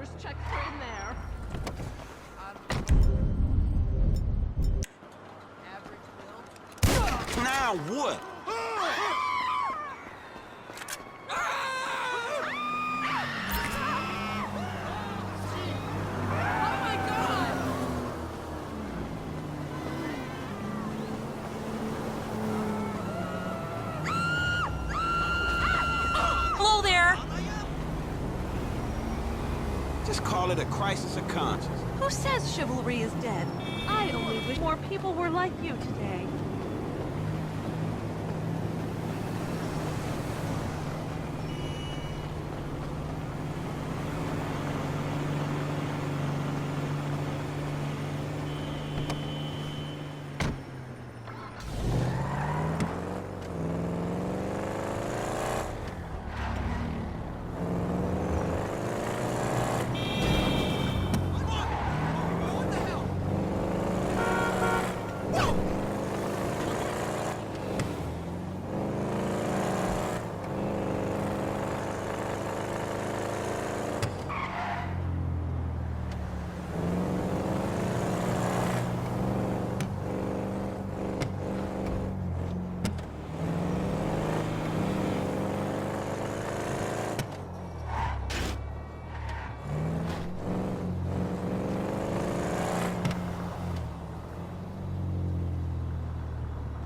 First checks are in there. Average bill. Now what? Hello there! Just call it a crisis of conscience. Who says chivalry is dead? I only wish more people were like you today.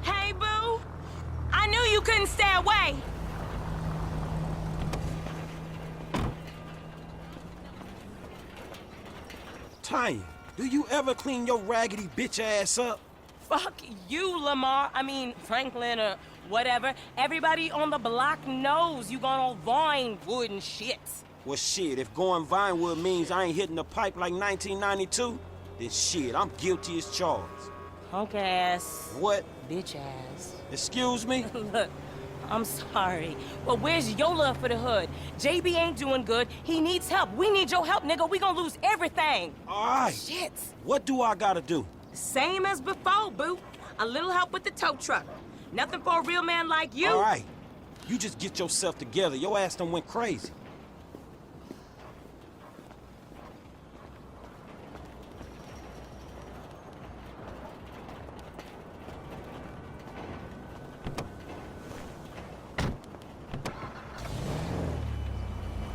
Hey, boo! I knew you couldn't stay away! Tanya, do you ever clean your raggedy bitch ass up? Fuck you, Lamar. I mean, Franklin or whatever. Everybody on the block knows you gone on Vinewood and shit. Well, shit, if going Vinewood means I ain't hitting the pipe like 1992, then shit, I'm guilty as charged. Punk ass. What? Bitch ass. Excuse me? Look, I'm sorry. But where's your love for the hood? JB ain't doing good. He needs help. We need your help, nigga. We gonna lose everything. All right. Shit. What do I gotta do? Same as before, boo. A little help with the tow truck. Nothing for a real man like you. All right. You just get yourself together. Your ass done went crazy.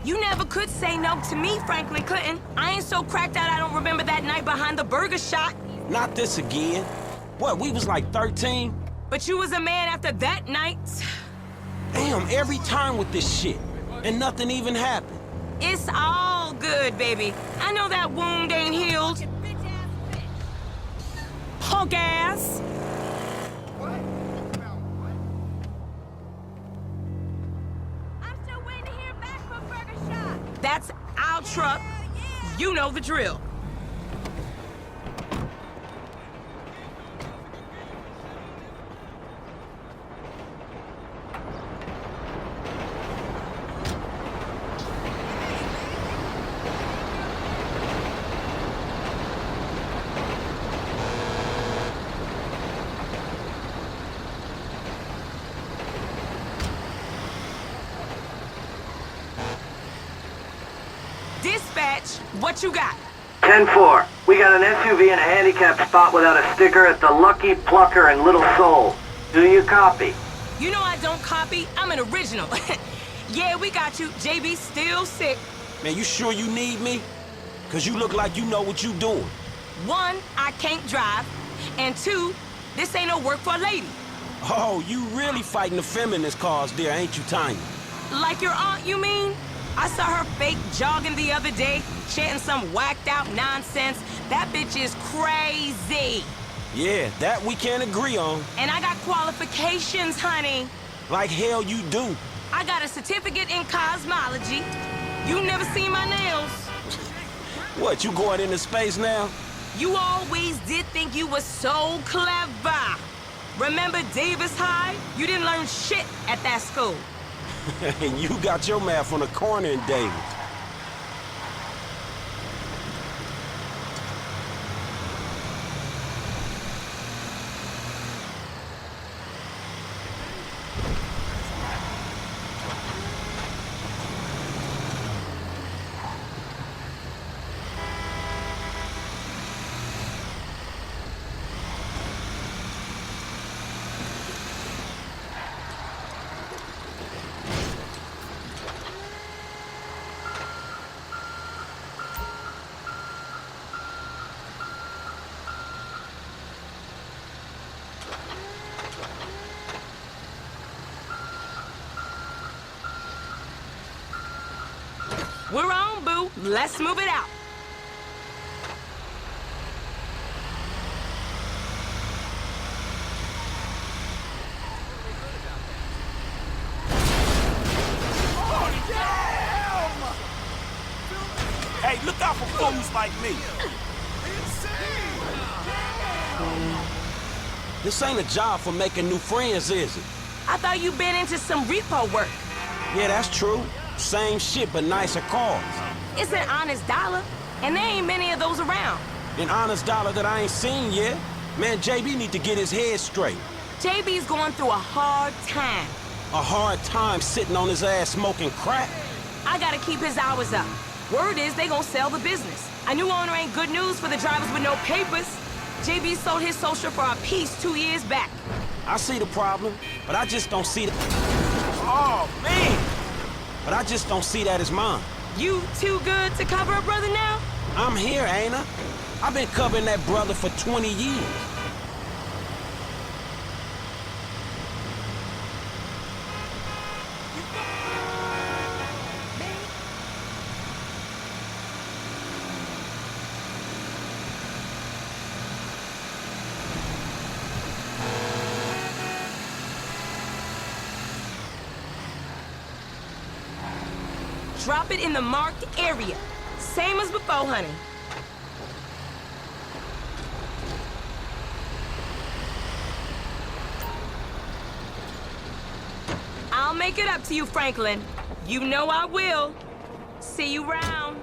You never could say no to me, Franklin Clinton. I ain't so cracked out I don't remember that night behind the burger shop. Not this again. What, we was like 13? But you was a man after that night. Damn, every time with this shit. And nothing even happened. It's all good, baby. I know that wound ain't healed. Punk ass. I'm still waiting to hear back from Burger Shop. That's our truck. You know the drill. Dispatch, what you got? 10-4. We got an SUV in a handicapped spot without a sticker at the Lucky Plucker in Little Seoul. Do you copy? You know I don't copy. I'm an original. Yeah, we got you. JB still sick. Man, you sure you need me? Cause you look like you know what you doing. One, I can't drive. And two, this ain't no work for a lady. Oh, you really fighting the feminist cause there, ain't you, Tanya? Like your aunt, you mean? I saw her fake jogging the other day, chanting some whacked out nonsense. That bitch is crazy. Yeah, that we can't agree on. And I got qualifications, honey. Like hell you do. I got a certificate in cosmology. You never seen my nails. What, you going into space now? You always did think you were so clever. Remember Davis High? You didn't learn shit at that school. And you got your math on the corner in Davis. We're on, boo. Let's move it out. Hey, look out for fools like me. This ain't a job for making new friends, is it? I thought you'd been into some repo work. Yeah, that's true. Same shit, but nicer cars. It's an honest dollar, and there ain't many of those around. An honest dollar that I ain't seen yet. Man, JB need to get his head straight. JB's going through a hard time. A hard time sitting on his ass smoking crack. I gotta keep his hours up. Word is they gonna sell the business. A new owner ain't good news for the drivers with no papers. JB sold his social for a piece 2 years back. I see the problem, but I just don't see the... Oh, man! But I just don't see that as mine. You too good to cover a brother now? I'm here, ain't I? I've been covering that brother for 20 years. Drop it in the marked area. Same as before, honey. I'll make it up to you, Franklin. You know I will. See you round.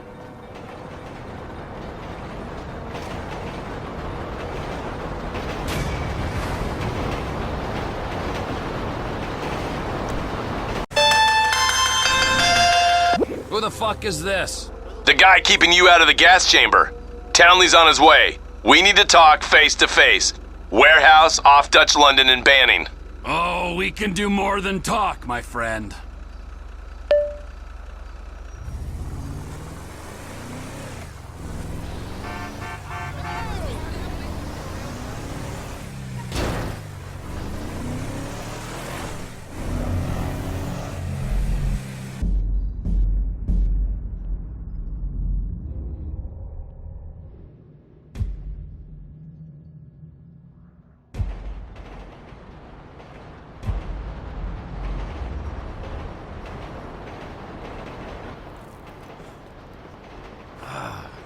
Who the fuck is this? The guy keeping you out of the gas chamber. Townley's on his way. We need to talk face to face. Warehouse off Dutch London and Banning. Oh, we can do more than talk, my friend.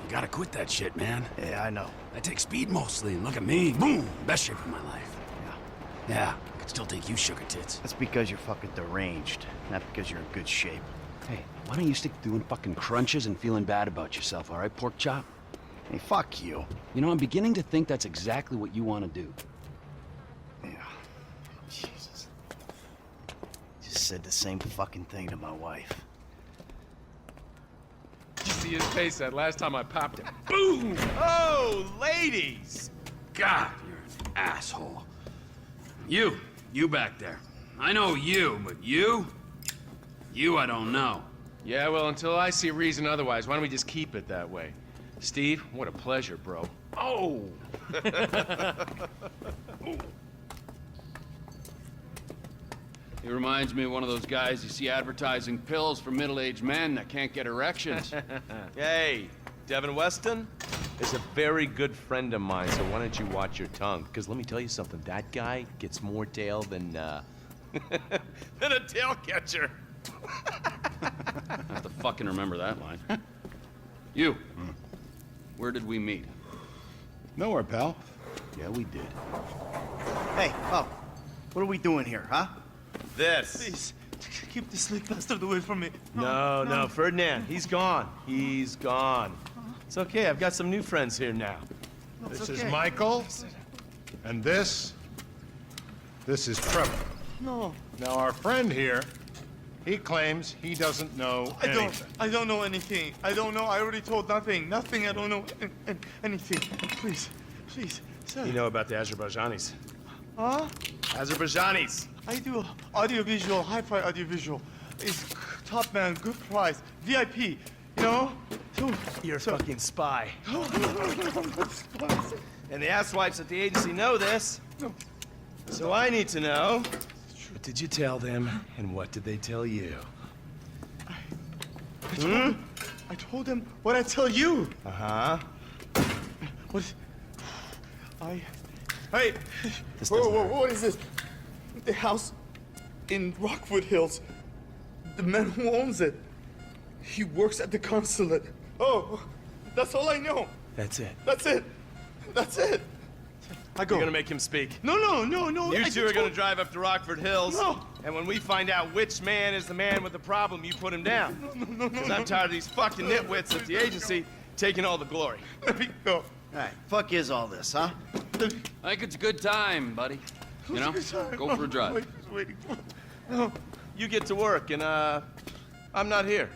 You gotta quit that shit, man. Yeah, I know. I take speed mostly, and look at me. Boom! Best shape of my life. Yeah, I could still take you sugar tits. That's because you're fucking deranged, not because you're in good shape. Hey, why don't you stick to doing fucking crunches and feeling bad about yourself, all right, pork chop? Hey, fuck you. You know, I'm beginning to think that's exactly what you want to do. Yeah. Jesus. Just said the same fucking thing to my wife. You see his face that last time I popped him. Boom! Oh, ladies! God, you're an asshole. You back there. I know you, but you I don't know. Yeah, well, until I see reason otherwise, why don't we just keep it that way? Steve, what a pleasure, bro. Oh! He reminds me of one of those guys you see advertising pills for middle-aged men that can't get erections. Hey, Devin Weston is a very good friend of mine, so why don't you watch your tongue? Because let me tell you something, that guy gets more tail than, than a tail catcher. I have to fucking remember that line. You, where did we meet? Nowhere, pal. Yeah, we did. Hey, oh, what are we doing here, huh? This. Please, keep this sleep bastard away from me. No, Ferdinand, he's gone. He's gone. It's okay, I've got some new friends here now. This is Michael, and this is Trevor. No. Now, our friend here, he claims he doesn't know anything. I don't know anything. I don't know. I already told nothing. Nothing. I don't know anything. Please, sir. You know about the Azerbaijanis? Huh? Azerbaijanis. I do audiovisual, hi-fi audiovisual. It's top man, good price, VIP. You know? You're a fucking spy. And the asswipes at the agency know this. So I need to know, what did you tell them, and what did they tell you? I told him what I tell you. Uh-huh. What? Hey! This Whoa, doesn't whoa, hurt. what is this? The house in Rockwood Hills. The man who owns it. He works at the consulate. Oh, that's all I know. That's it. That's it. That's it. I go. You're gonna make him speak. No. You I two are told- gonna drive up to Rockford Hills. No. And when we find out which man is the man with the problem, you put him down. Because I'm tired of these fucking nitwits at the agency taking all the glory. Let me go. Alright, fuck is all this, huh? I think it's a good time, buddy. You know, go for a drive. Waiting. You get to work, and I'm not here.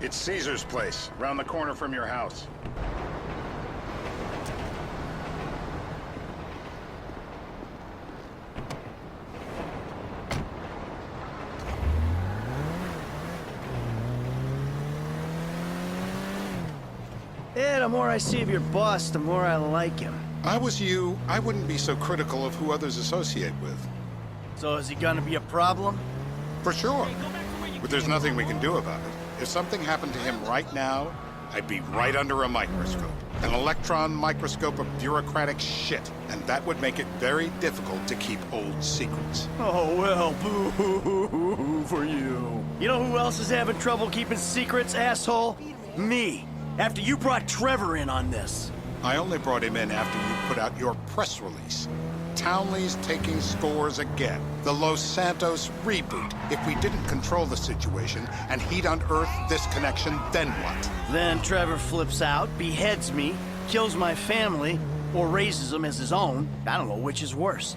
It's Caesar's place, around the corner from your house. Yeah, the more I see of your boss, the more I like him. I was you, I wouldn't be so critical of who others associate with. So is he gonna be a problem? For sure. But there's nothing we can do about it. If something happened to him right now, I'd be right under a microscope. An electron microscope of bureaucratic shit. And that would make it very difficult to keep old secrets. Oh, well, boo-hoo-hoo for you. You know who else is having trouble keeping secrets, asshole? Me. After you brought Trevor in on this. I only brought him in after you put out your press release. Townley's taking scores again. The Los Santos reboot. If we didn't control the situation and he'd unearthed this connection, then what? Then Trevor flips out, beheads me, kills my family, or raises them as his own. I don't know which is worse.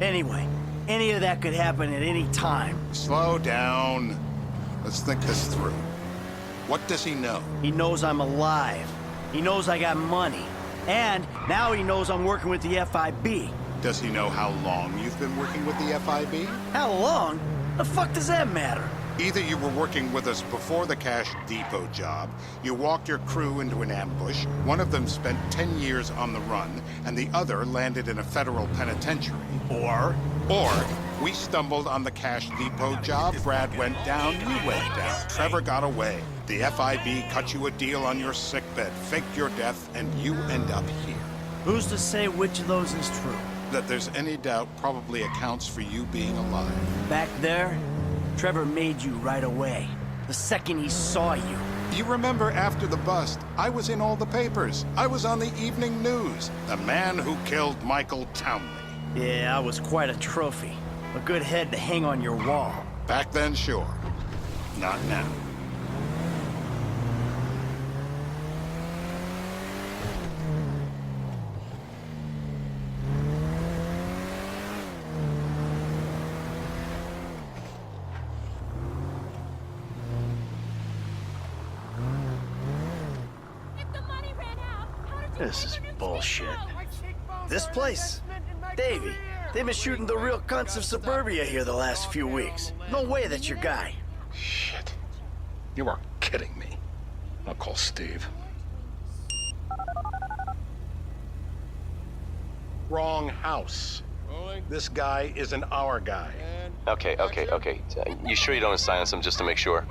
Anyway, any of that could happen at any time. Slow down. Let's think this through. What does he know? He knows I'm alive. He knows I got money. And now he knows I'm working with the FIB. Does he know how long you've been working with the FIB? How long? The fuck does that matter? Either you were working with us before the Cash Depot job, you walked your crew into an ambush, one of them spent 10 years on the run, and the other landed in a federal penitentiary. Or we stumbled on the Cash Depot job, Brad went down, you went down, Trevor got away. The FIB cut you a deal on your sickbed, faked your death, and you end up here. Who's to say which of those is true? That there's any doubt probably accounts for you being alive. Back there, Trevor made you right away. The second he saw you. You remember after the bust, I was in all the papers. I was on the evening news. The man who killed Michael Townley. Yeah, I was quite a trophy. A good head to hang on your wall. Back then, sure. Not now. This is bullshit. This place? Davey, they've been shooting the real cunts of suburbia here the last few weeks. No way that's your guy. Shit. You are kidding me. I'll call Steve. Wrong house. This guy isn't our guy. Okay. You sure you don't silence him just to make sure?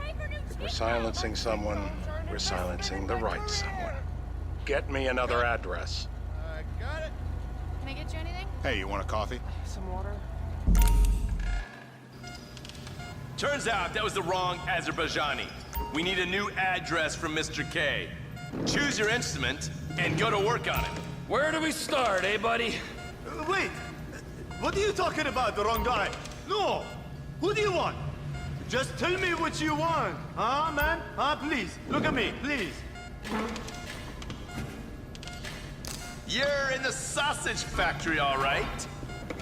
If we're silencing someone, we're silencing the right someone. Get me another address. Got it. Can I get you anything? Hey, you want a coffee? Some water. Turns out that was the wrong Azerbaijani. We need a new address from Mr. K. Choose your instrument and go to work on it. Where do we start, eh, buddy? Wait! What are you talking about, the wrong guy? No! Who do you want? Just tell me what you want. Huh, man? Huh, please. Look at me, please. You're in the sausage factory, all right.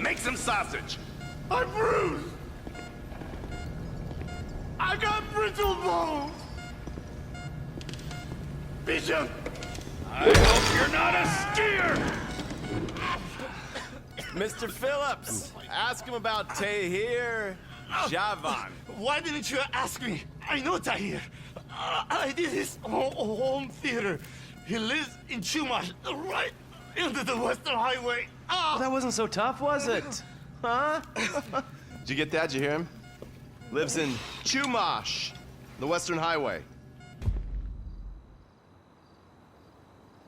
Make some sausage. I'm bruised. I got brittle bones. Bishop. I hope you're not a skier! Mr. Phillips, ask him about Tahir Javan. Why didn't you ask me? I know Tahir. I did his home theater. He lives in Chumash, right into the Western Highway. That wasn't so tough, was it? Huh? Did you get that? Did you hear him? Lives in Chumash, the Western Highway.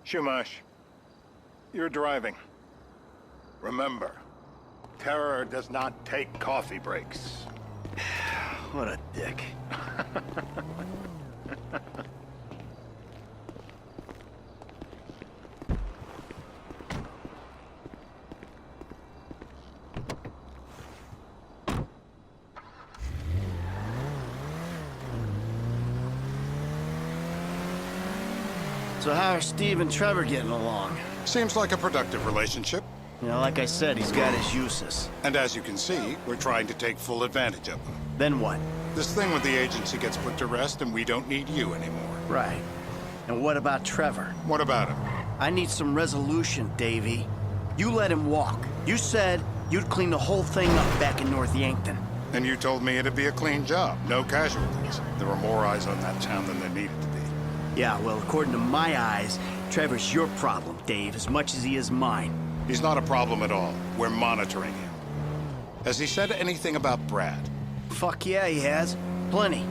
Shumash, you're driving. Remember, terror does not take coffee breaks. What a dick. So how are Steve and Trevor getting along? Seems like a productive relationship. You know, like I said, he's got his uses. And as you can see, we're trying to take full advantage of them. Then what? This thing with the agency gets put to rest and we don't need you anymore. Right. And what about Trevor? What about him? I need some resolution, Davey. You let him walk. You said you'd clean the whole thing up back in North Yankton. And you told me it'd be a clean job, no casualties. There were more eyes on that town than there needed to be. Yeah, well, according to my eyes, Trevor's your problem, Dave, as much as he is mine. He's not a problem at all. We're monitoring him. Has he said anything about Brad? Fuck yeah, he has. Plenty.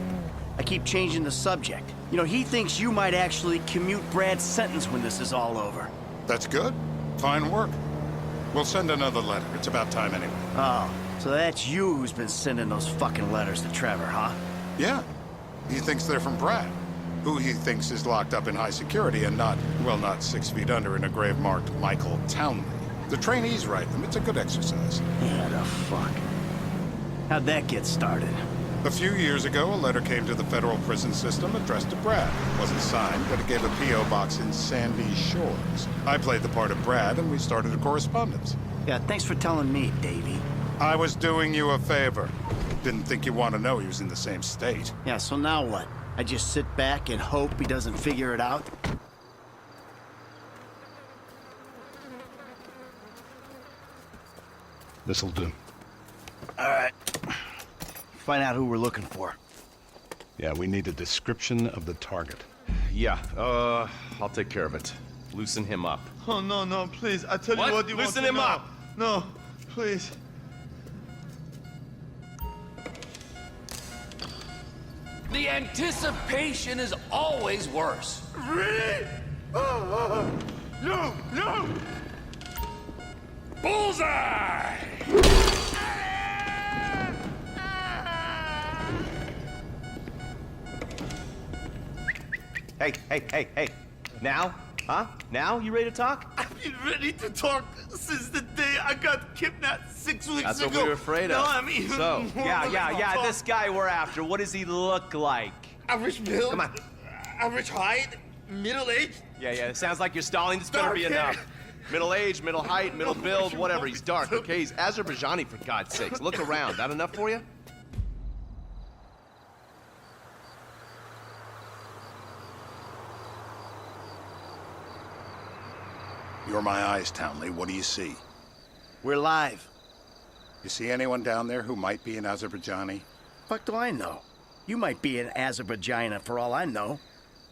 I keep changing the subject. You know, he thinks you might actually commute Brad's sentence when this is all over. That's good. Fine work. We'll send another letter. It's about time anyway. Oh, so that's you who's been sending those fucking letters to Trevor, huh? Yeah. He thinks they're from Brad, who he thinks is locked up in high security and not, well, not 6 feet under in a grave marked Michael Townley. The trainees write them. It's a good exercise. Yeah, the fuck. How'd that get started? A few years ago, a letter came to the federal prison system addressed to Brad. It wasn't signed, but it gave a P.O. box in Sandy Shores. I played the part of Brad, and we started a correspondence. Yeah, thanks for telling me, Davey. I was doing you a favor. Didn't think you want to know he was in the same state. Yeah, so now what? I just sit back and hope he doesn't figure it out? This'll do. All right. Find out who we're looking for. Yeah, we need a description of the target. Yeah, I'll take care of it. Loosen him up. Oh, no, no, please. I tell What? you what you Loosen want him to know. up. No, please. The anticipation is always worse. Really? No, no! Bullseye! Hey. Now? Huh? Now? You ready to talk? I've been ready to talk since the day I got kidnapped 6 weeks That's ago. what we were afraid of. No, I mean... So, yeah, this guy we're after, what does he look like? Average build. Come on. Average height. Middle age. Yeah, it sounds like you're stalling. This better be Dark hair. enough. Middle age, middle height, middle build, whatever. He's dark, okay? He's Azerbaijani, for God's sakes. Look around. That enough for you? You're my eyes, Townley. What do you see? We're live. You see anyone down there who might be an Azerbaijani? Fuck do I know? You might be an Azerbaijana for all I know.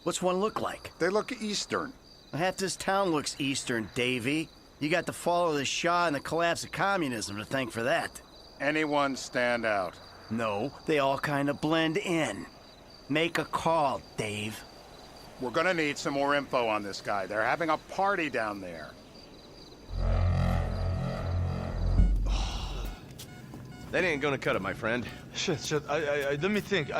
What's one look like? They look Eastern. Half this town looks Eastern, Davey. You got the fall of the Shah and the collapse of communism to thank for that. Anyone stand out? No, they all kind of blend in. Make a call, Dave. We're gonna need some more info on this guy. They're having a party down there. That ain't gonna cut it, my friend. Shit. Let me think.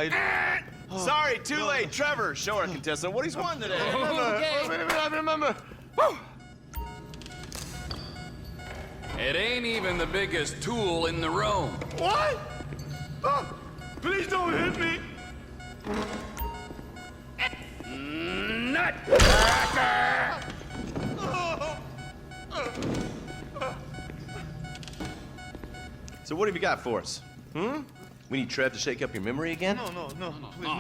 Sorry, too late. Trevor, show our contestant what he's won today. I remember. It ain't even the biggest tool in the room. What? Oh, please don't hit me. Nutcracker! So what have you got for us? We need Trev to shake up your memory again? No, please, no, please, no,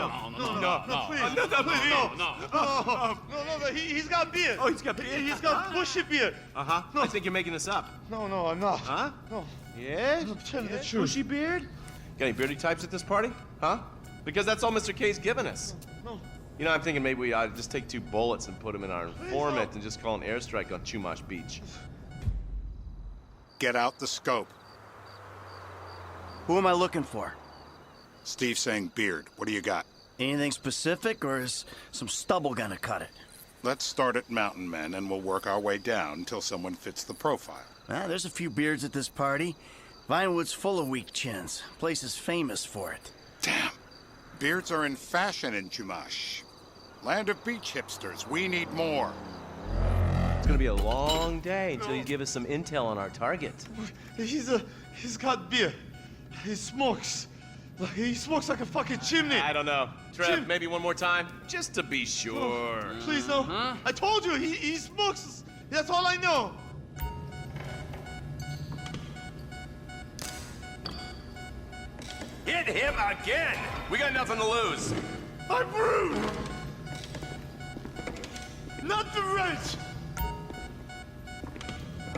he's got beard. Oh, he's got beard? He's got bushy beard. Uh-huh. No. I think you're making this up. No, I'm not. Huh? No. Yeah? Tell me the truth. Bushy beard? Got any beardy types at this party? Huh? Because that's all Mr. K's given us. No. You know, I'm thinking maybe we ought to just take 2 bullets and put them in our informant and just call an airstrike on Chumash Beach. Get out the scope. Who am I looking for? Steve's saying beard. What do you got? Anything specific, or is some stubble gonna cut it? Let's start at Mountain Men, and we'll work our way down until someone fits the profile. There's a few beards at this party. Vinewood's full of weak chins. Place is famous for it. Damn. Beards are in fashion in Chumash. Land of beach hipsters. We need more. It's gonna be a long day until you give us some intel on our target. He's got beer. He smokes. He smokes like a fucking chimney. I don't know. Trev, maybe one more time? Just to be sure. Please, no. I told you, he smokes. That's all I know. Hit him again! We got nothing to lose. I'm rude. Not the wrench.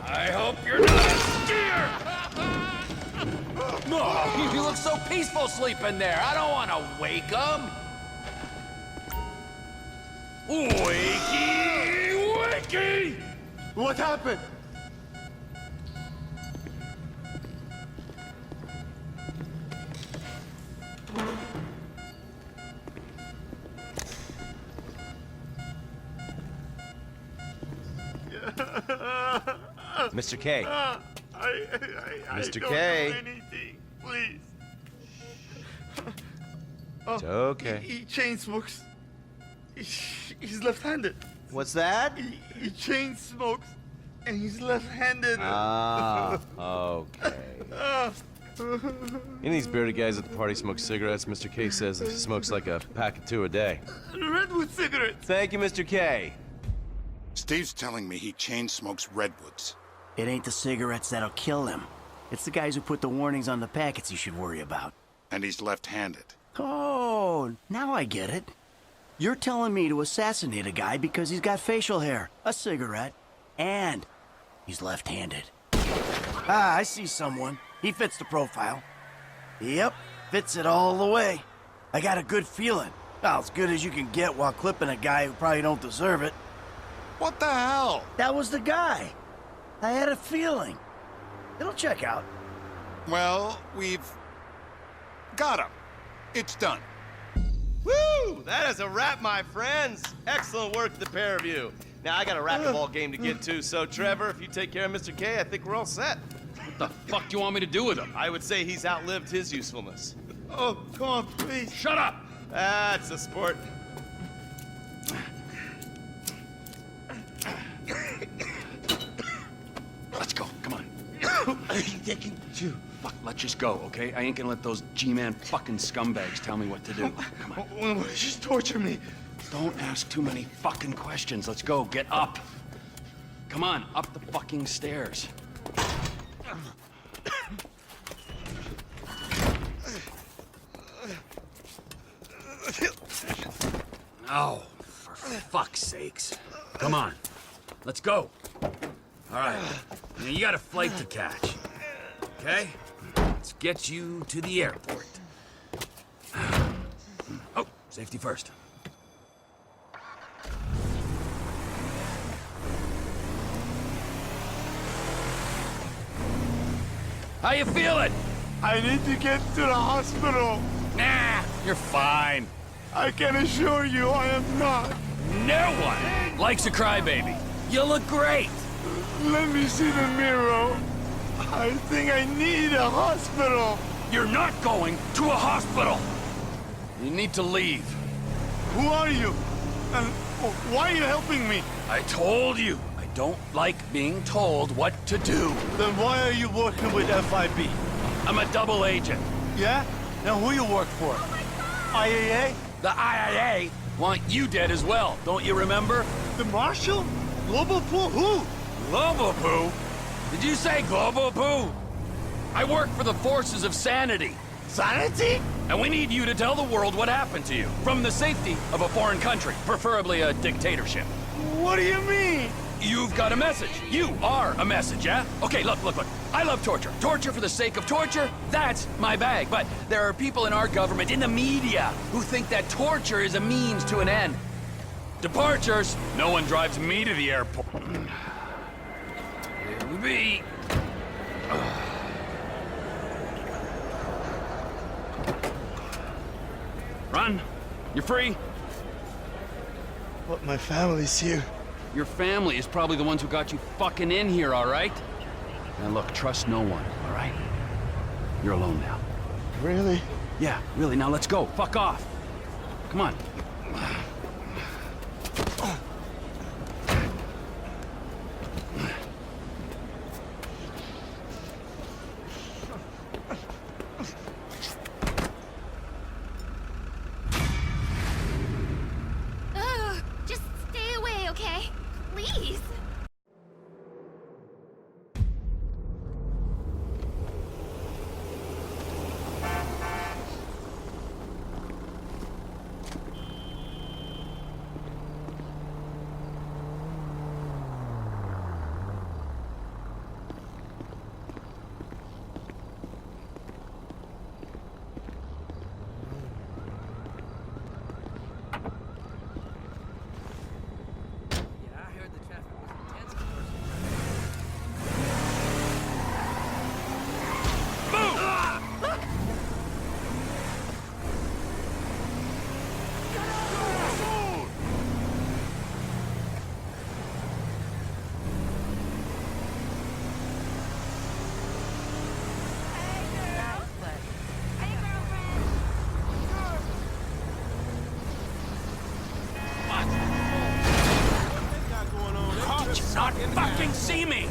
I hope you're not a steer! No, you look so peaceful sleeping there. I don't want to wake him. Wakey, wakey! What happened? Mr. K. Mr. don't K. know anything. Please. It's okay. He chain smokes. He's left-handed. What's that? He chain smokes, and he's left-handed. Ah, okay. Any of these bearded guys at the party smoke cigarettes. Mr. K says he smokes like a pack of 2 a day. Redwood cigarettes. Thank you, Mr. K. Steve's telling me he chain smokes redwoods. It ain't the cigarettes that'll kill him. It's the guys who put the warnings on the packets you should worry about. And he's left-handed. Oh, now I get it. You're telling me to assassinate a guy because he's got facial hair, a cigarette, and he's left-handed. I see someone. He fits the profile. Yep, fits it all the way. I got a good feeling. Well, as good as you can get while clipping a guy who probably don't deserve it. What the hell? That was the guy. I had a feeling. It'll check out. Well, we've got him. It's done. Woo! That is a wrap, my friends. Excellent work, the pair of you. Now, I got a racquetball game to get to, so Trevor, if you take care of Mr. K, I think we're all set. What the fuck do you want me to do with him? I would say he's outlived his usefulness. Oh, come on, please. Shut up! That's a sport. Let's go, come on. Fuck, let's just go, okay? I ain't gonna let those G-Man fucking scumbags tell me what to do. Come on. Just torture me. Don't ask too many fucking questions. Let's go, get up. Come on, up the fucking stairs. Oh, for fuck's sakes. Come on, let's go. All right, now you got a flight to catch, okay? Let's get you to the airport. Oh, safety first. How you feeling? I need to get to the hospital. Nah, you're fine. I can assure you I am not. No one likes a crybaby. You look great. Let me see the mirror. I think I need a hospital. You're not going to a hospital. You need to leave. Who are you? And why are you helping me? I told you, I don't like being told what to do. Then why are you working with FIB? I'm a double agent. Yeah? Now who you work for? IAA? The IAA want you dead as well, don't you remember? The Marshal? Global Poo? Who? Global Poo? Did you say Global Poo? I work for the forces of sanity. Sanity? And we need you to tell the world what happened to you. From the safety of a foreign country, preferably a dictatorship. What do you mean? You've got a message. You are a message, yeah? Okay, look. I love torture. Torture for the sake of torture, that's my bag. But there are people in our government, in the media, who think that torture is a means to an end. Departures, no one drives me to the airport. It'll be... Run. You're free. But my family's here. Your family is probably the ones who got you fucking in here, all right? Now look, trust no one, all right? You're alone now. Really? Yeah, really. Now let's go. Fuck off. Come on. Ugh, just stay away, okay? Please. Not fucking see me!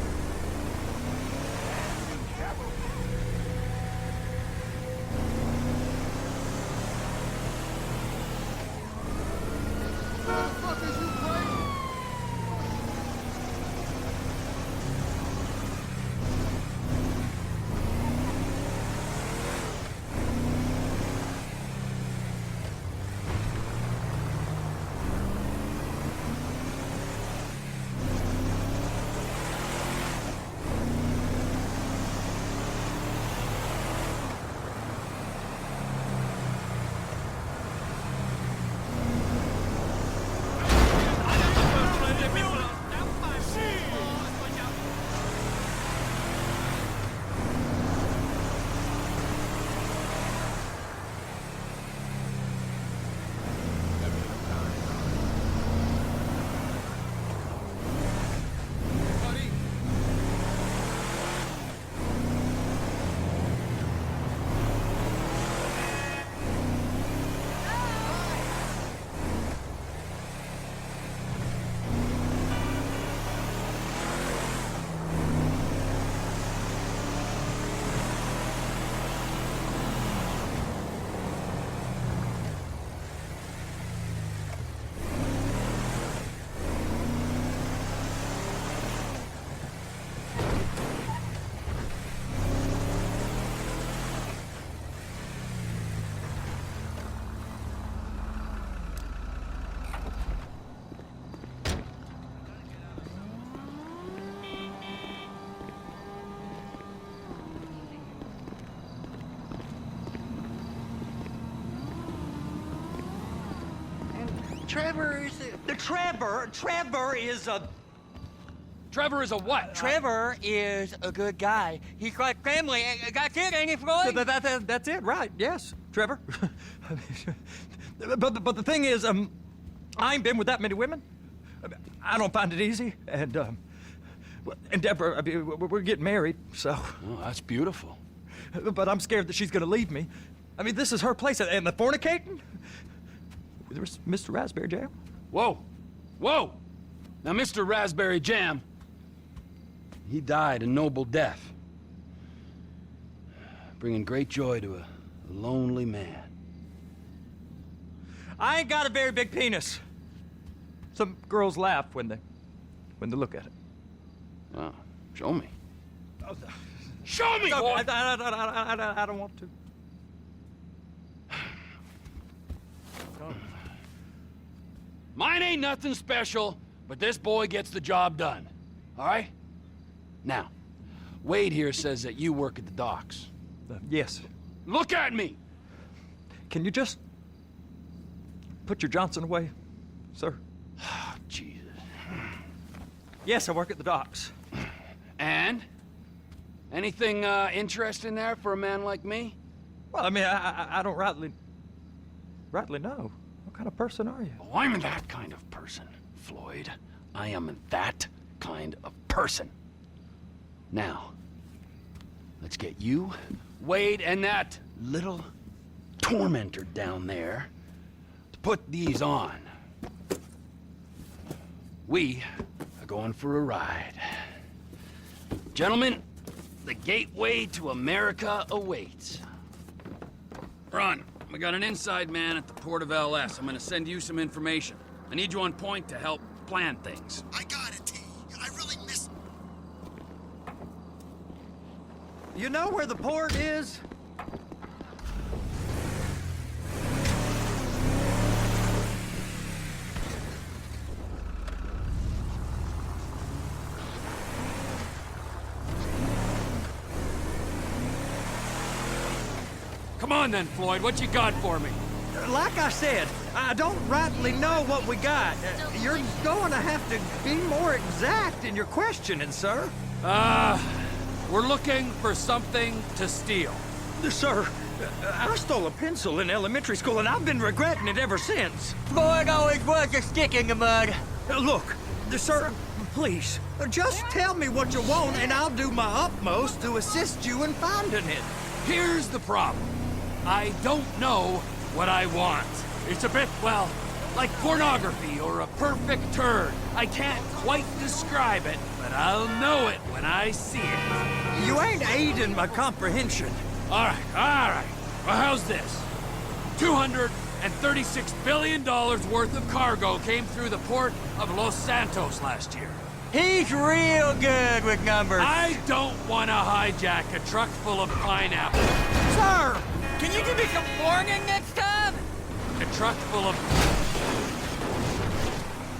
Trevor is a... Trevor is a what? Trevor is a good guy. He's like family. That's it, ain't it, Floyd? That's it, right, yes, Trevor. but the thing is, I ain't been with that many women. I don't find it easy, and Deborah, I mean, we're getting married, so... Oh, that's beautiful. But I'm scared that she's gonna leave me. I mean, this is her place, and the fornicating? There's Mr. Raspberry Jam. Whoa! Whoa! Now, Mr. Raspberry Jam, he died a noble death, bringing great joy to a lonely man. I ain't got a very big penis. Some girls laugh when they look at it. Oh, show me. Show me, boy! I don't want to. Mine ain't nothing special, but this boy gets the job done. All right? Now, Wade here says that you work at the docks. Yes. Look at me! Can you just put your Johnson away, sir? Oh, Jesus. Yes, I work at the docks. And? Anything interesting there for a man like me? Well, I mean, I don't rightly rightly know. What kind of person are you? Oh, I'm that kind of person, Floyd. I am that kind of person. Now, let's get you, Wade, and that little tormentor down there to put these on. We are going for a ride. Gentlemen, the gateway to America awaits. Ron, we got an inside man at the port of LS. I'm gonna send you some information. I need you on point to help plan things. I got it, T. I really missed... You know where the port is? Come on then, Floyd, what you got for me? Like I said, I don't rightly know what we got. You're going to have to be more exact in your questioning, sir. We're looking for something to steal. Sir, I stole a pencil in elementary school, and I've been regretting it ever since. Floyd always was a stick in the mud. Look, sir, please, just tell me what you want, and I'll do my utmost to assist you in finding it. Here's the problem. I don't know what I want. It's a bit, well, like pornography or a perfect turd. I can't quite describe it, but I'll know it when I see it. You ain't aiding my comprehension. All right. Well, how's this? $236 billion worth of cargo came through the port of Los Santos last year. He's real good with numbers. I don't want to hijack a truck full of pineapples. Sir, can you give me some warning next time? A truck full of...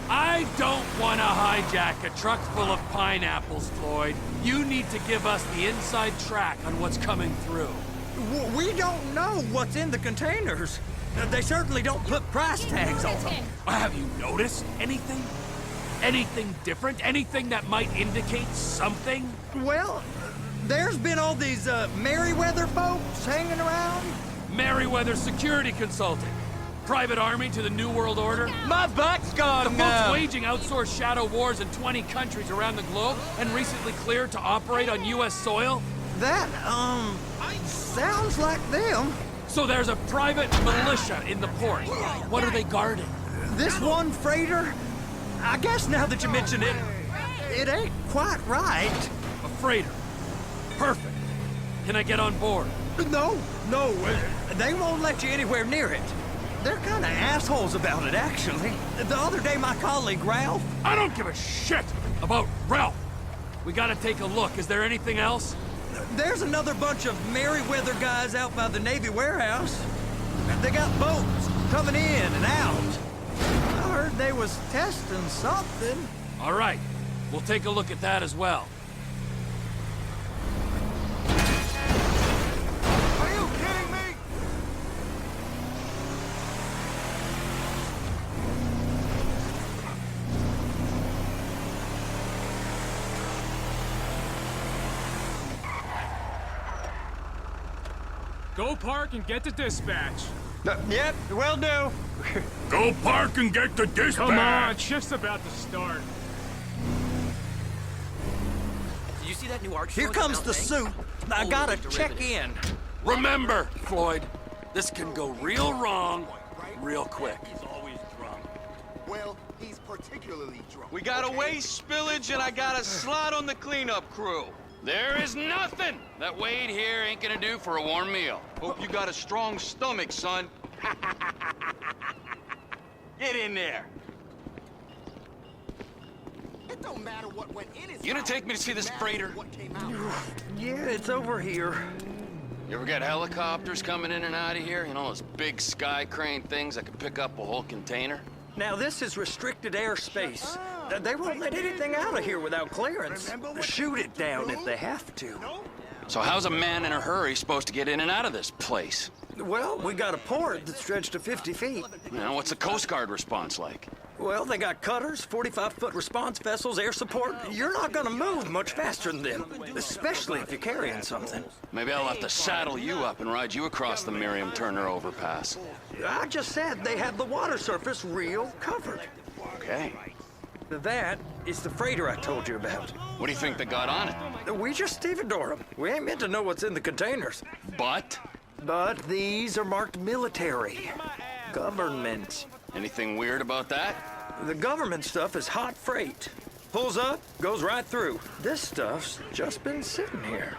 I don't want to hijack a truck full of pineapples, Floyd. You need to give us the inside track on what's coming through. We don't know what's in the containers. They certainly don't put price tags on them. Have you noticed anything? Anything different? Anything that might indicate something? Well, there's been all these Merryweather folks hanging around. Merryweather Security Consulting. Private army to the New World Order. My butt's gone The now. folks waging outsourced shadow wars in 20 countries around the globe and recently cleared to operate on U.S. soil. That, sounds like them. So there's a private militia in the port. What are they guarding? This one freighter? I guess now that you mention it, it ain't quite right. A freighter. Perfect. Can I get on board? No, they won't let you anywhere near it. They're kind of assholes about it, actually. The other day, my colleague, Ralph... I don't give a shit about Ralph. We gotta take a look. Is there anything else? There's another bunch of Merryweather guys out by the Navy warehouse. They got boats coming in and out. I heard they was testing something. All right. We'll take a look at that as well. Are you kidding me? Go park and get to dispatch. Yep, will do. Go park and get the dispatch! Come on, shift's about to start. Did you see that new art show? Here comes the suit. I gotta check in. Remember, Floyd, this can go real wrong real quick. He's always drunk. Well, he's particularly drunk. We got a waste spillage and I got a slot on the cleanup crew. There is nothing that Wade here ain't gonna do for a warm meal. Hope you got a strong stomach, son. Get in there. It don't matter what went in his You gonna take me to see this freighter? what came out. Yeah, it's over here. You ever get helicopters coming in and out of here? You know, those big sky crane things that can pick up a whole container? Now, this is restricted airspace. They won't let anything out of here without clearance. Shoot it down if they have to. So how's a man in a hurry supposed to get in and out of this place? Well, we got a port that's stretched to 50 feet. You know, what's the Coast Guard response like? Well, they got cutters, 45-foot response vessels, air support. You're not gonna move much faster than them, especially if you're carrying something. Maybe I'll have to saddle you up and ride you across the Miriam Turner overpass. I just said they have the water surface real covered. Okay. That is the freighter I told you about. What do you think they got on it? We just stevedore them. We ain't meant to know what's in the containers. But? But these are marked military. Government. Anything weird about that? The government stuff is hot freight. Pulls up, goes right through. This stuff's just been sitting here.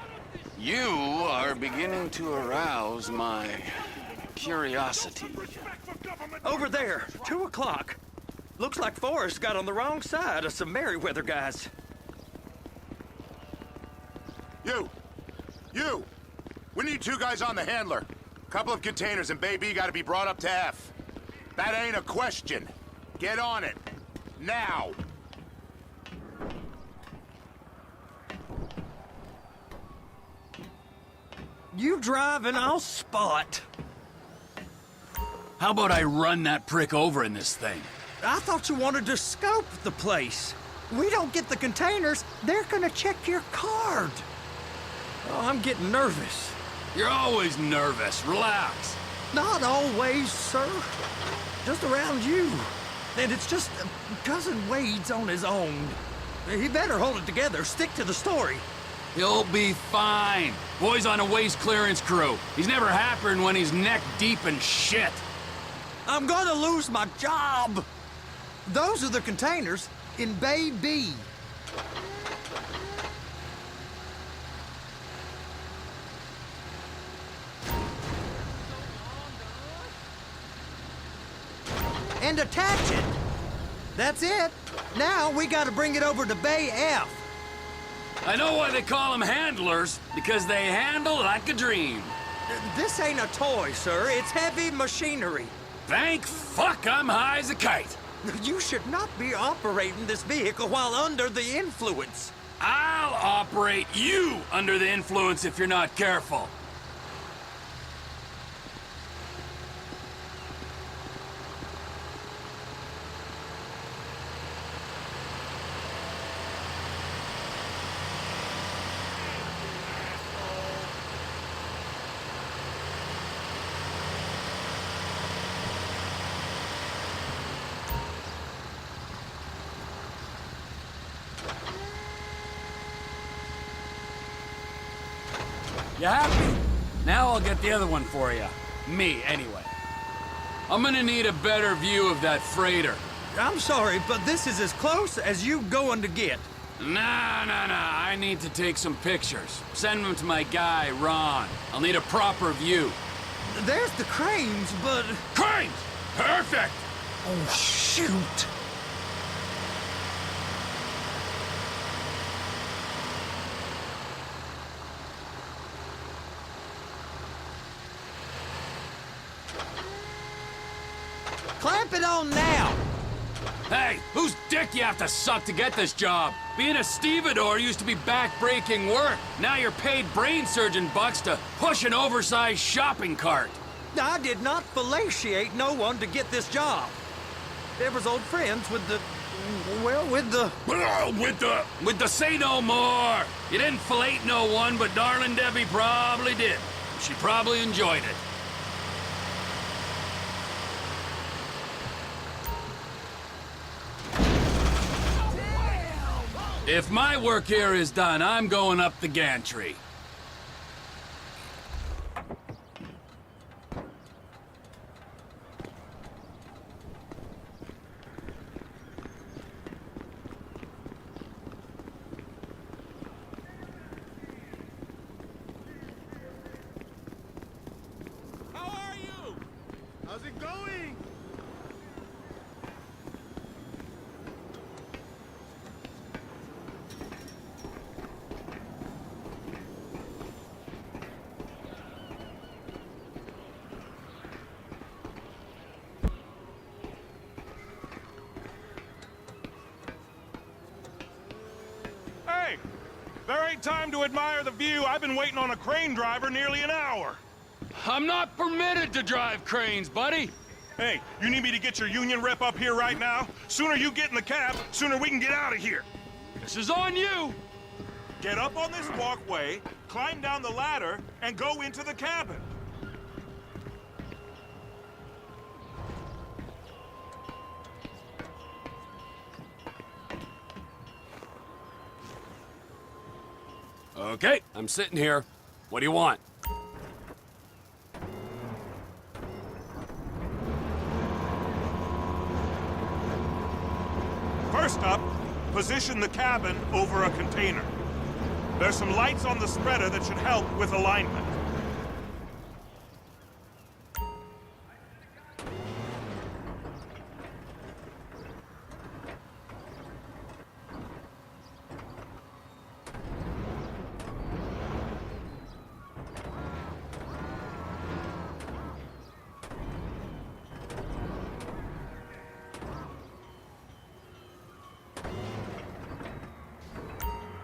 You are beginning to arouse my curiosity. Over there, 2 o'clock. Looks like Forrest got on the wrong side of some Merryweather guys. You! We need 2 guys on the handler. Couple of containers and Baby gotta be brought up to F. That ain't a question. Get on it. Now! You drive and I'll spot. How about I run that prick over in this thing? I thought you wanted to scope the place. We don't get the containers, they're gonna check your card. Oh, I'm getting nervous. You're always nervous. Relax. Not always, sir. Just around you. And it's just Cousin Wade's on his own. He better hold it together, stick to the story. He'll be fine. Boy's on a waste clearance crew. He's never happier when he's neck deep in shit. I'm gonna lose my job. Those are the containers in Bay B. And attach it. That's it. Now we gotta bring it over to Bay F. I know why they call them handlers, because they handle like a dream. This ain't a toy, sir. It's heavy machinery. Thank fuck I'm high as a kite. You should not be operating this vehicle while under the influence. I'll operate you under the influence if you're not careful. You happy? Now I'll get the other one for you. Me, anyway. I'm gonna need a better view of that freighter. I'm sorry, but this is as close as you going to get. Nah. I need to take some pictures. Send them to my guy, Ron. I'll need a proper view. There's the cranes, but... Cranes! Perfect! Oh, shoot! Clamp it on now! Hey, whose dick you have to suck to get this job? Being a stevedore used to be back-breaking work. Now you're paid brain surgeon bucks to push an oversized shopping cart. I did not fellatiate no one to get this job. There was old friends with the... well, with the... With the say no more. You didn't fillet no one, but darling Debbie probably did. She probably enjoyed it. If my work here is done, I'm going up the gantry. How are you? How's it going? Hey, there ain't time to admire the view. I've been waiting on a crane driver nearly an hour. I'm not permitted to drive cranes, buddy. Hey, you need me to get your union rep up here right now? Sooner you get in the cab, sooner we can get out of here. This is on you. Get up on this walkway, climb down the ladder, and go into the cabin. Okay, I'm sitting here. What do you want? First up, position the cabin over a container. There's some lights on the spreader that should help with alignment.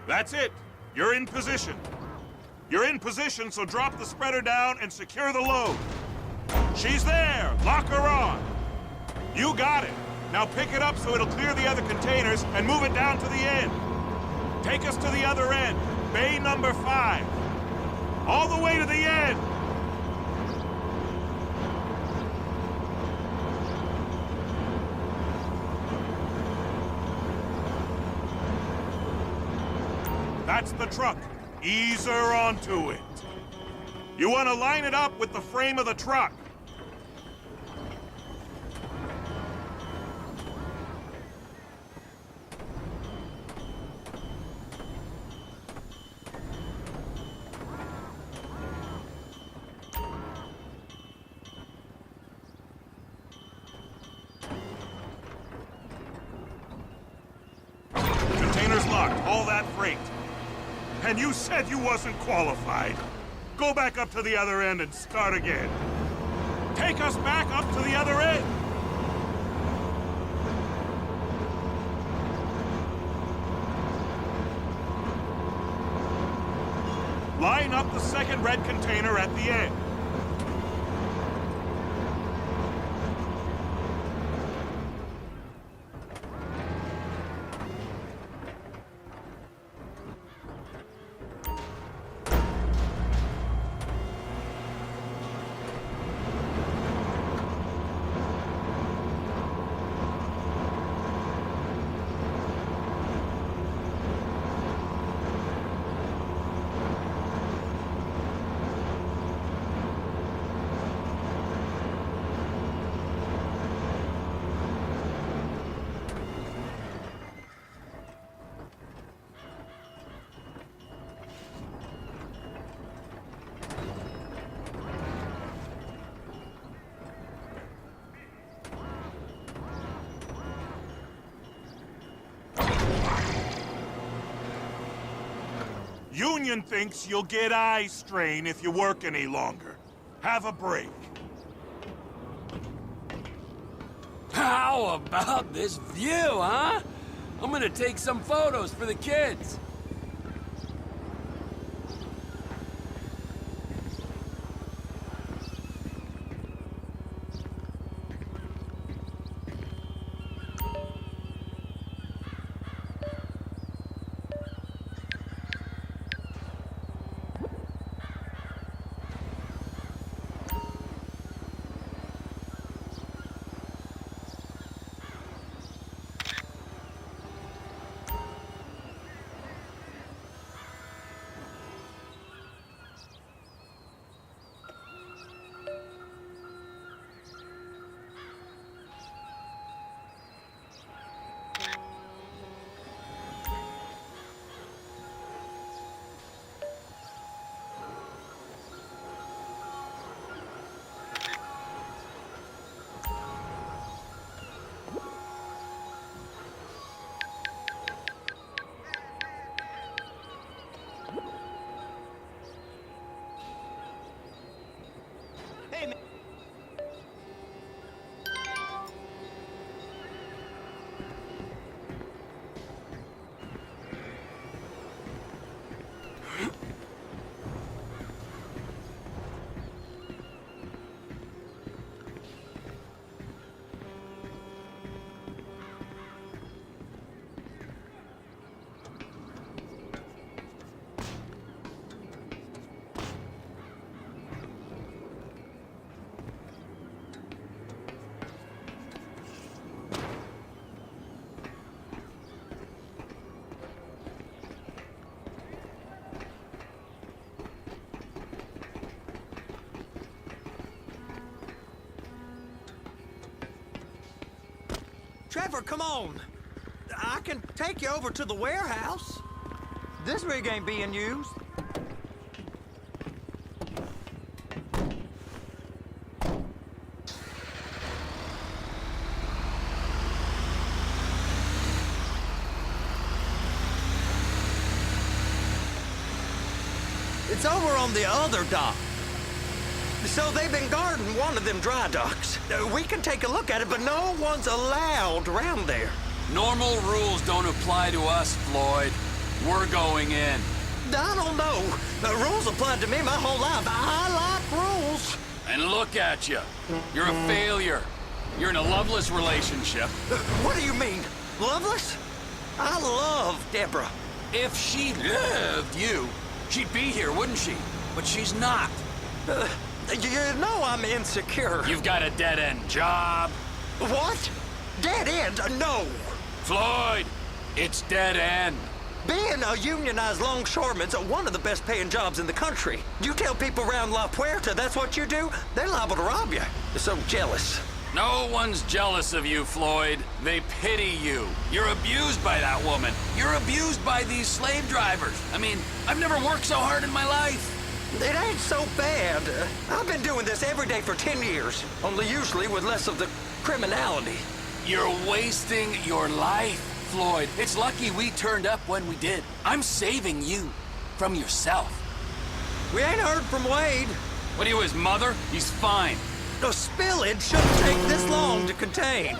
That's it. You're in position. You're in position, so drop the spreader down and secure the load. She's there. Lock her on. You got it. Now pick it up so it'll clear the other containers and move it down to the end. Take us to the other end. Bay number 5. All the way to the end. That's the truck. Ease her onto it. You want to line it up with the frame of the truck. Container's locked. All that freight. And you said you wasn't qualified. Go back up to the other end and start again. Take us back up to the other end. Line up the second red container at the end. Union thinks you'll get eye strain if you work any longer. Have a break. How about this view, huh? I'm gonna take some photos for the kids. Trevor, come on. I can take you over to the warehouse. This rig ain't being used. It's over on the other dock. So they've been guarding one of them dry docks. We can take a look at it, but no one's allowed around there. Normal rules don't apply to us, Floyd. We're going in. I don't know. The rules applied to me my whole life. I like rules. And look at you. You're a failure. You're in a loveless relationship. What do you mean? Loveless? I love Deborah. If she loved you, she'd be here, wouldn't she? But she's not. You know I'm insecure. You've got a dead-end job. What? Dead end? No. Floyd, it's dead end. Being a unionized longshoreman's one of the best paying jobs in the country. You tell people around La Puerta that's what you do, they're liable to rob you. They're so jealous. No one's jealous of you, Floyd. They pity you. You're abused by that woman. You're abused by these slave drivers. I mean, I've never worked so hard in my life. It ain't so bad. I've been doing this every day for 10 years, only usually with less of the criminality. You're wasting your life, Floyd. It's lucky we turned up when we did. I'm saving you from yourself. We ain't heard from Wade. What are you, his mother? He's fine. The spillage shouldn't take this long to contain.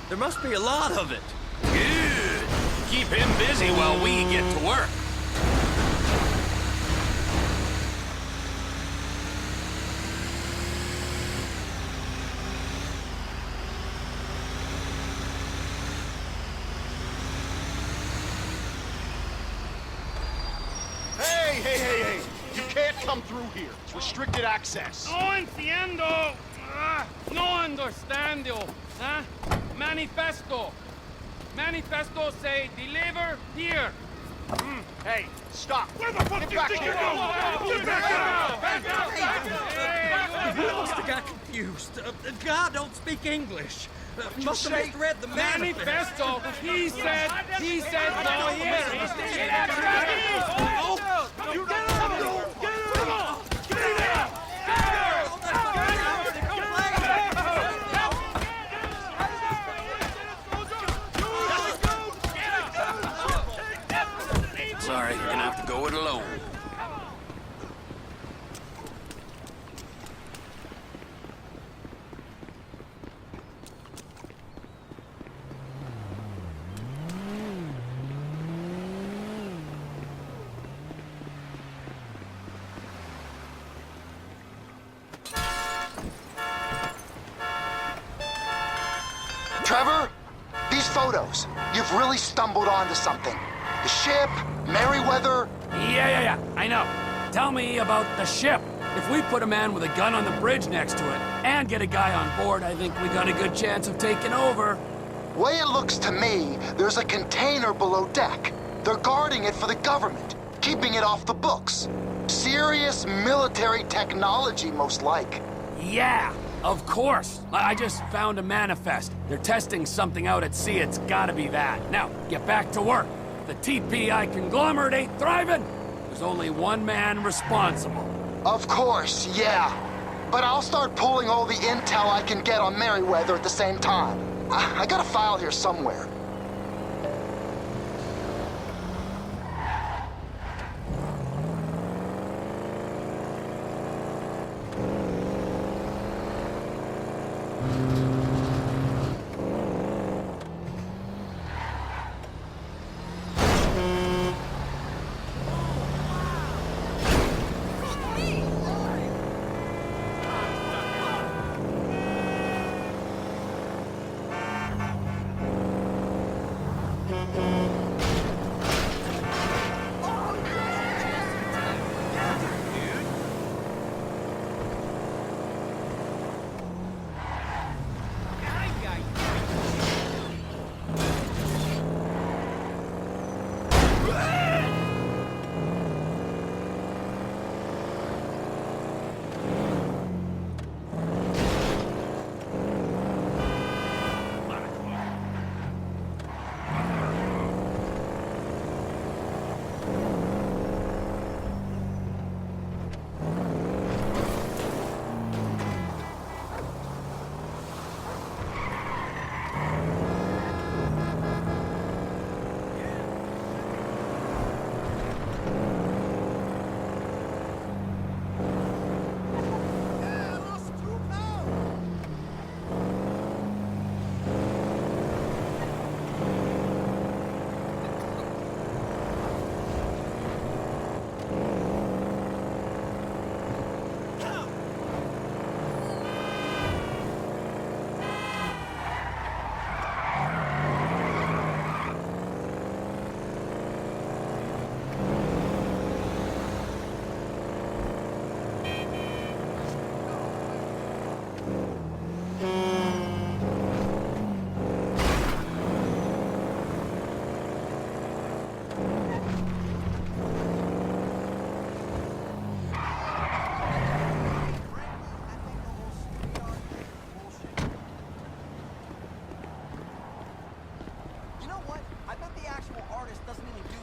There must be a lot of it. Good. Keep him busy while we get to work. Hey! You can't come through here. It's restricted access. No entiendo. No understando. Huh? Manifesto. Manifesto say deliver here. Hey, stop. Where the fuck do you think you're going? Get back out! He must have got confused. God don't speak English. Must have misread the manifesto. He said no here. You get him! Get him! Get him! Sorry, you're gonna have to go it alone. Trevor, these photos, you've really stumbled onto something. The ship, Merryweather. Yeah, I know. Tell me about the ship. If we put a man with a gun on the bridge next to it and get a guy on board, I think we got a good chance of taking over. Way it looks to me, there's a container below deck. They're guarding it for the government, keeping it off the books. Serious military technology, most like. Yeah, of course. I just found a manifest. They're testing something out at sea. It's gotta be that. Now, get back to work. The TPI conglomerate ain't thriving. There's only one man responsible. Of course, yeah. But I'll start pulling all the intel I can get on Merryweather at the same time. I got a file here somewhere.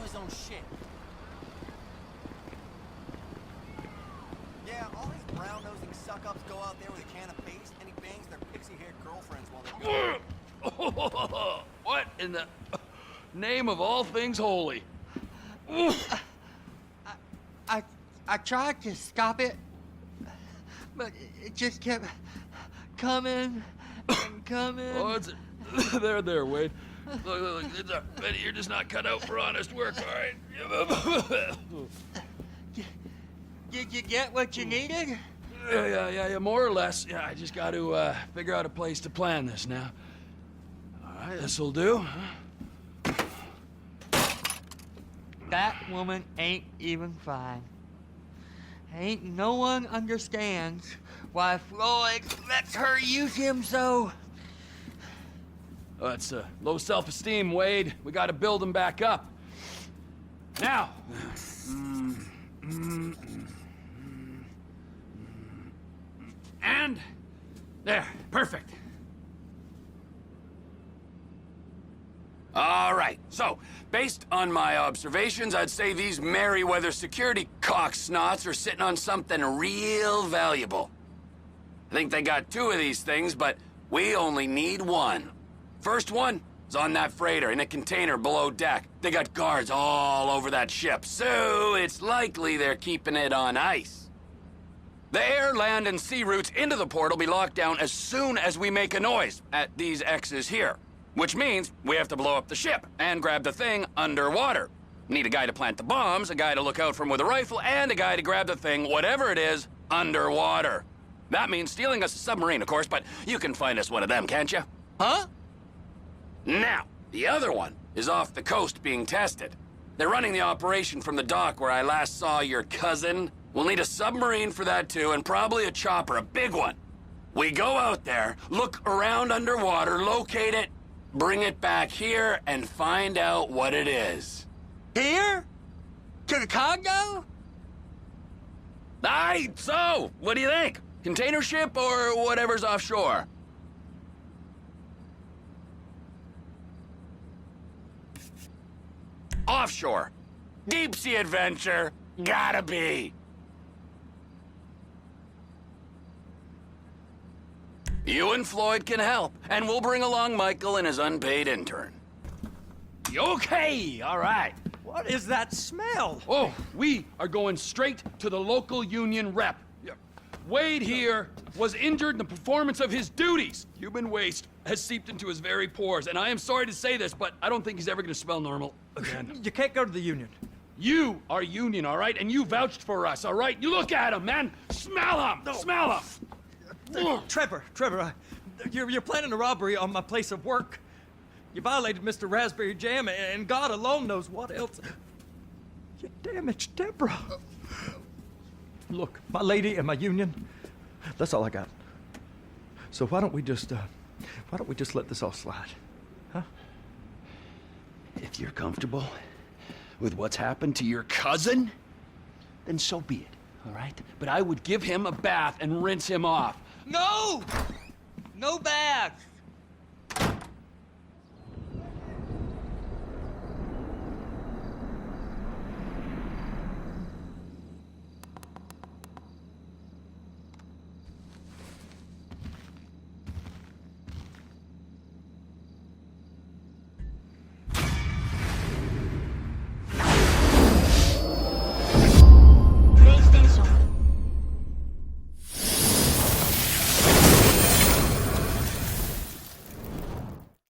his own shit. Yeah, all these brown-nosing suck-ups go out there with a can of paste and he bangs their pixie-haired girlfriends while they're... What in the name of all things holy? I tried to stop it, but it just kept coming and coming. Oh, it's there, Wade. Look, Benny, you're just not cut out for honest work, all right? Did you get what you needed? Yeah, more or less. Yeah, I just got to figure out a place to plan this now. All right, this'll do. That woman ain't even fine. Ain't no one understands why Floyd lets her use him so. Oh, that's low self-esteem, Wade. We got to build him back up. Now. And there, perfect. All right, so, based on my observations, I'd say these Merryweather security cocksnots are sitting on something real valuable. I think they got 2 of these things, but we only need 1. First one is on that freighter in a container below deck. They got guards all over that ship, so it's likely they're keeping it on ice. The air, land, and sea routes into the port will be locked down as soon as we make a noise at these X's here. Which means we have to blow up the ship and grab the thing underwater. Need a guy to plant the bombs, a guy to look out for him with a rifle, and a guy to grab the thing, whatever it is, underwater. That means stealing us a submarine, of course, but you can find us one of them, can't you? Huh? Now, the other one is off the coast being tested. They're running the operation from the dock where I last saw your cousin. We'll need a submarine for that too, and probably a chopper, a big one. We go out there, look around underwater, locate it, bring it back here, and find out what it is. Here? To the Congo? Aye, so, what do you think? Container ship or whatever's offshore? Offshore. Deep sea adventure. Gotta be. You and Floyd can help, and we'll bring along Michael and his unpaid intern. Okay, all right. What is that smell? Oh, we are going straight to the local union rep. Wade here was injured in the performance of his duties. Human waste has seeped into his very pores, and I am sorry to say this, but I don't think he's ever going to smell normal again. You can't go to the union. You are union, all right? And you vouched for us, all right? You look at him, man. Smell him. No. Smell him. Trevor, you're planning a robbery on my place of work. You violated Mr. Raspberry Jam, and God alone knows what else. You damaged Deborah. Look, my lady and my union, that's all I got. So why don't we just let this all slide, huh? If you're comfortable with what's happened to your cousin, then so be it, all right? But I would give him a bath and rinse him off. No! No bath!